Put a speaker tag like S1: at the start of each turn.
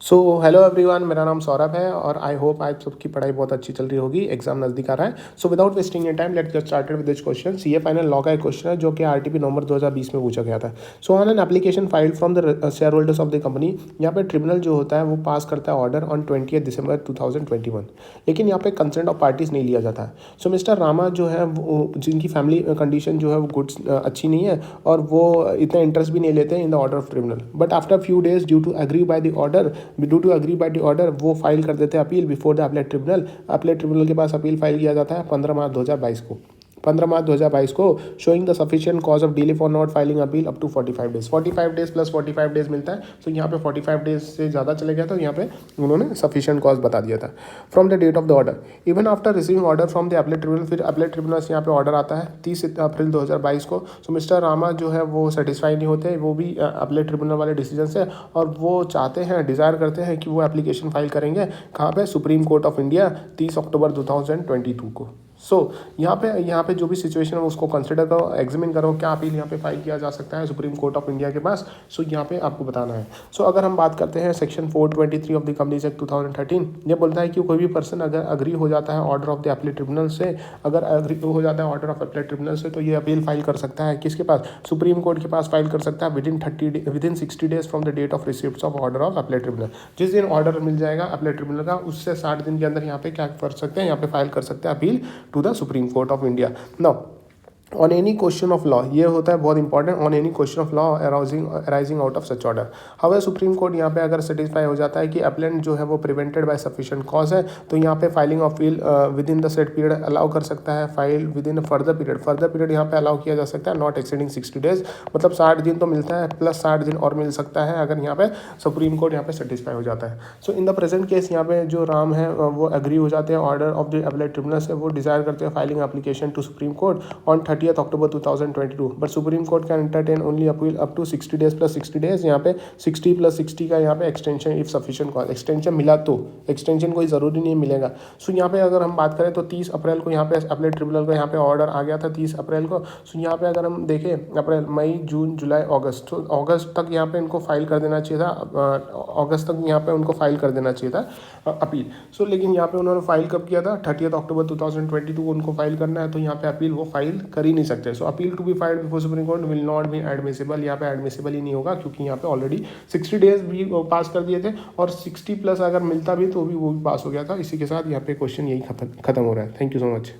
S1: So hello everyone, मेरा नाम सौरभ है और आई होप आप सबकी पढ़ाई बहुत अच्छी चल रही होगी। एग्जाम नज़दीक आ रहा है। So without wasting your time let's get started with this question. CA final law का एक क्वेश्चन है जो कि आरटीपी नवंबर 2020 में पूछा गया था। So on an application filed from the share holders of the company, यहाँ पे ट्रिब्यूनल जो होता है वो पास करता है ऑर्डर ऑन 20 दिसंबर 2021, लेकिन यहाँ पे कंसेंट ऑफ पार्टीज नहीं लिया जाता है। सो मिस्टर रामा जो है वो जिनकी फैमिली कंडीशन जो है वो गुड्स अच्छी नहीं है और वो इतना इंटरेस्ट भी नहीं लेते in the order of tribunal, but after few days due to agree by the order वो फाइल कर देते हैं appeal before the appellate tribunal. Appellate tribunal के पास अपील फाइल किया जाता है 15 मार्च 2022 को। 15 मार्च 2022 को showing the sufficient cause of delay for not filing appeal up to 45 days. 45 days plus 45 days मिलता है। तो यहाँ पे 45 डेज से ज़्यादा चले गया, तो यहाँ पे उन्होंने सफिशिएंट कॉज बता दिया था। From the date of the order, even after receiving order from the appellate tribunal, फिर अपीलेट ट्रिब्यूनल से यहाँ पे ऑर्डर आता है 30 अप्रैल 2022 को। सो मिस्टर रामा जो है वो सेटिस्फाई नहीं होते, वो भी अपीलेट ट्रिब्यूनल वाले डिसीजन से, और वो चाहते हैं, डिज़ायर करते हैं कि वो एप्लीकेशन फाइल करेंगे कहाँ पे, supreme court of India 30 October 2022 को। सो यहाँ पे जो भी सिचुएशन है उसको कंसिडर करो, एग्जामिन करो, क्या अपील यहाँ पे फाइल किया जा सकता है सुप्रीम कोर्ट ऑफ इंडिया के पास। सो यहाँ पे आपको बताना है। सो अगर हम बात करते हैं section 423 of the companies act 2013, ये बोलता है कि कोई भी पर्सन अगर अग्री हो जाता है order of the appellate tribunal से, अगर अग्री हो जाता है ऑर्डर ऑफ अपीलेट ट्रिब्यूनल से, तो ये अपील फाइल कर सकता है किसके पास, सुप्रीम कोर्ट के पास फाइल कर सकता है within 60 days from the date of receipt of order of appellate tribunal. जिस दिन ऑर्डर मिल जाएगा अपीलेट ट्रिब्यूनल का, उससे 60 दिन के अंदर यहाँ पे क्या कर सकते हैं, यहाँ पे फाइल कर सकते हैं appeal to the supreme court of India. Now on any question of law, ये होता है बहुत important, on any question of law arising out of such order. Have supreme court यहाँ पे अगर सेटिस्फाई हो जाता है कि अपीलेंट जो है वो प्रिवेंटेड बाय सफिशिएंट कॉज है, तो यहाँ पे filing of appeal with in the set period allow कर सकता है, file with in further period यहाँ पे अलाउ किया जा सकता है, नॉट एक्सीडिंग 60 डेज, मतलब 60 दिन तो मिलता है प्लस 60 दिन और मिल सकता है अगर यहाँ पे सुप्रीम कोर्ट यहाँ पे सेटिस्फाई हो जाता है। सो इन द प्रेजेंट केस यहाँ पे जो राम है वो एग्री हो जाते हैं order of the appellate tribunal से, वो डिजायर करते हैं filing application to supreme court on 30 October 2022, but supreme court can entertain only appeal up to 60 days plus 60 days. यहाँ पे 60 प्लस 60 का यहाँ पे extension if sufficient cause, extension मिला तो, एक्सटेंशन कोई ज़रूरी नहीं मिलेगा। सो यहाँ पे अगर हम बात करें तो 30 अप्रैल को यहाँ पे अपीलेट ट्रिब्यूनल का यहाँ पे ऑर्डर आ गया था 30 अप्रैल को। सो यहाँ पे अगर हम देखें अप्रैल, मई, जून, जुलाई, अगस्त, तो अगस्त तक यहाँ पे इनको फाइल कर देना चाहिए था, अगस्त तक यहाँ पे उनको फाइल कर देना चाहिए था अपील। सो लेकिन यहाँ पे उन्होंने फाइल कब किया था, 30 अक्टूबर 2022 को उनको फाइल करना है, तो यहाँ पे अपील वो फाइल कर ही नहीं सकते। So appeal to be filed before supreme court will not be admissible, यहाँ पे एडमिसिबल ही नहीं होगा, क्योंकि यहाँ पे ऑलरेडी 60 डेज भी पास कर दिए थे और 60 प्लस अगर मिलता भी तो भी वो भी पास हो गया था। इसी के साथ यहाँ पे क्वेश्चन यही खत्म हो रहा है। Thank you so much.